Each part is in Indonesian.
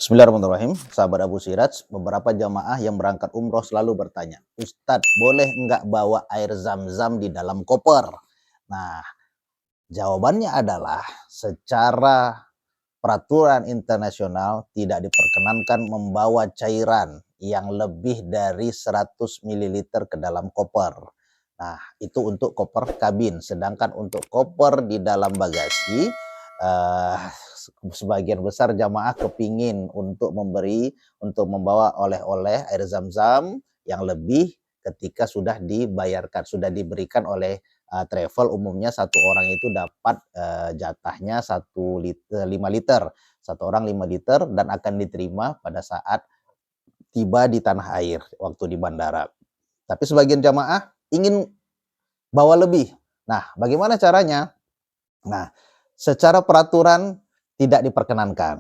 Bismillahirrahmanirrahim. Sahabat Abu Siraj, beberapa jamaah yang berangkat umroh selalu bertanya, Ustadz, boleh nggak bawa air zam-zam di dalam koper? Nah, jawabannya adalah secara peraturan internasional tidak diperkenankan membawa cairan yang lebih dari 100 ml ke dalam koper. Nah, itu untuk koper kabin. Sedangkan untuk koper di dalam bagasi, eh, sebagian besar jamaah kepingin untuk membawa oleh-oleh air zam-zam yang lebih ketika sudah dibayarkan, sudah diberikan oleh travel. Umumnya satu orang itu dapat jatahnya 5 liter, satu orang 5 liter, dan akan diterima pada saat tiba di tanah air waktu di bandara. Tapi sebagian jamaah ingin bawa lebih. Nah, bagaimana caranya? Nah, secara peraturan tidak diperkenankan.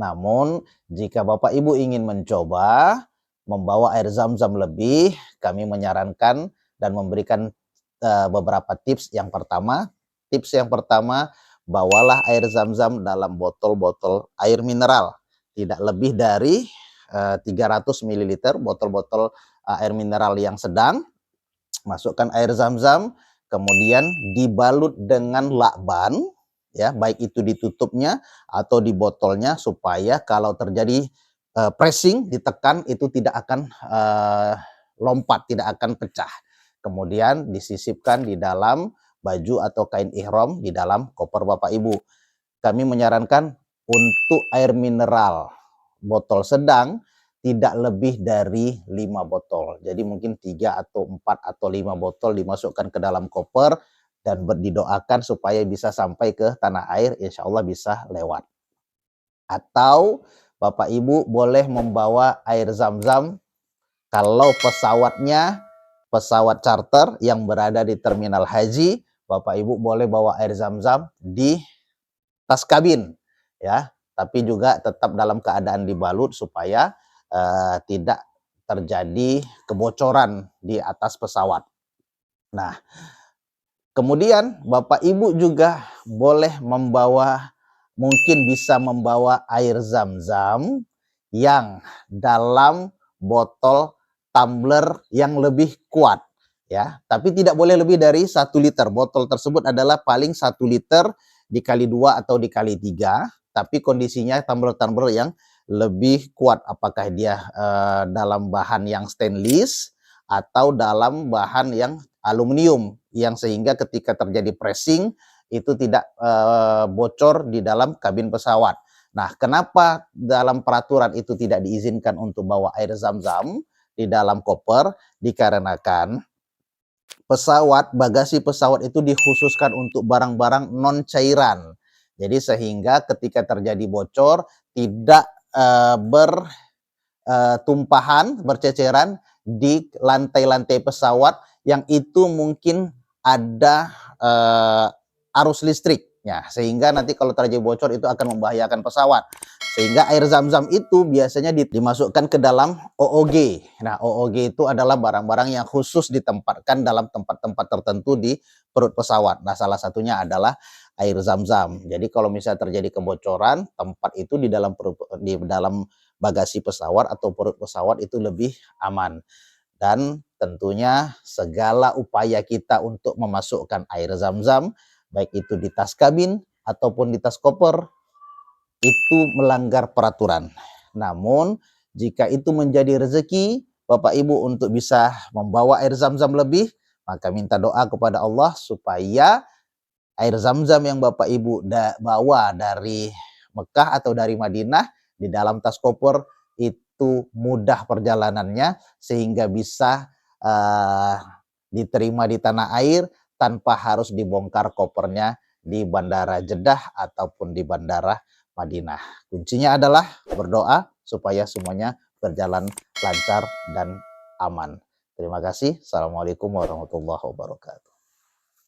Namun, jika Bapak Ibu ingin mencoba membawa air zam-zam lebih, kami menyarankan dan memberikan beberapa tips. Tips yang pertama, bawalah air zam-zam dalam botol-botol air mineral. Tidak lebih dari 300 ml, botol-botol air mineral yang sedang. Masukkan air zam-zam, kemudian dibalut dengan lakban, ya, baik itu ditutupnya atau di botolnya, supaya kalau terjadi pressing, ditekan, itu tidak akan lompat, tidak akan pecah. Kemudian disisipkan di dalam baju atau kain ihram di dalam koper Bapak Ibu. Kami menyarankan untuk air mineral botol sedang tidak lebih dari 5 botol. Jadi mungkin 3 atau 4 atau 5 botol dimasukkan ke dalam koper dan didoakan supaya bisa sampai ke tanah air, insya Allah bisa lewat. Atau Bapak Ibu boleh membawa air zam-zam kalau pesawatnya pesawat charter yang berada di terminal haji. Bapak Ibu boleh bawa air zam-zam di tas kabin, ya, tapi juga tetap dalam keadaan dibalut supaya tidak terjadi kebocoran di atas pesawat. Nah, kemudian Bapak Ibu juga boleh bisa membawa air zam-zam yang dalam botol tumbler yang lebih kuat, ya, tapi tidak boleh lebih dari 1 liter. Botol tersebut adalah paling 1 liter dikali 2 atau dikali 3, tapi kondisinya tumbler-tumbler yang lebih kuat, apakah dia dalam bahan yang stainless atau dalam bahan yang aluminium, yang sehingga ketika terjadi pressing itu tidak bocor di dalam kabin pesawat. Nah, kenapa dalam peraturan itu tidak diizinkan untuk bawa air zam-zam di dalam koper? Dikarenakan bagasi pesawat itu dikhususkan untuk barang-barang non cairan. Jadi sehingga ketika terjadi bocor tidak bertumpahan, berceceran di lantai-lantai pesawat yang itu mungkin ada arus listriknya, sehingga nanti kalau terjadi bocor itu akan membahayakan pesawat. Sehingga air zam-zam itu biasanya dimasukkan ke dalam OOG. Nah, OOG itu adalah barang-barang yang khusus ditempatkan dalam tempat-tempat tertentu di perut pesawat. Nah, salah satunya adalah air zam-zam. Jadi kalau misalnya terjadi kebocoran, tempat itu di dalam bagasi pesawat atau perut pesawat itu lebih aman. Dan tentunya segala upaya kita untuk memasukkan air zam-zam, baik itu di tas kabin ataupun di tas koper, itu melanggar peraturan. Namun, jika itu menjadi rezeki Bapak Ibu untuk bisa membawa air zam-zam lebih, maka minta doa kepada Allah supaya air zam-zam yang Bapak Ibu bawa dari Mekah atau dari Madinah di dalam tas koper itu mudah perjalanannya, sehingga bisa diterima di tanah air tanpa harus dibongkar kopernya di Bandara Jeddah ataupun di Bandara Madinah. Kuncinya adalah berdoa supaya semuanya berjalan lancar dan aman. Terima kasih. Assalamualaikum warahmatullahi wabarakatuh.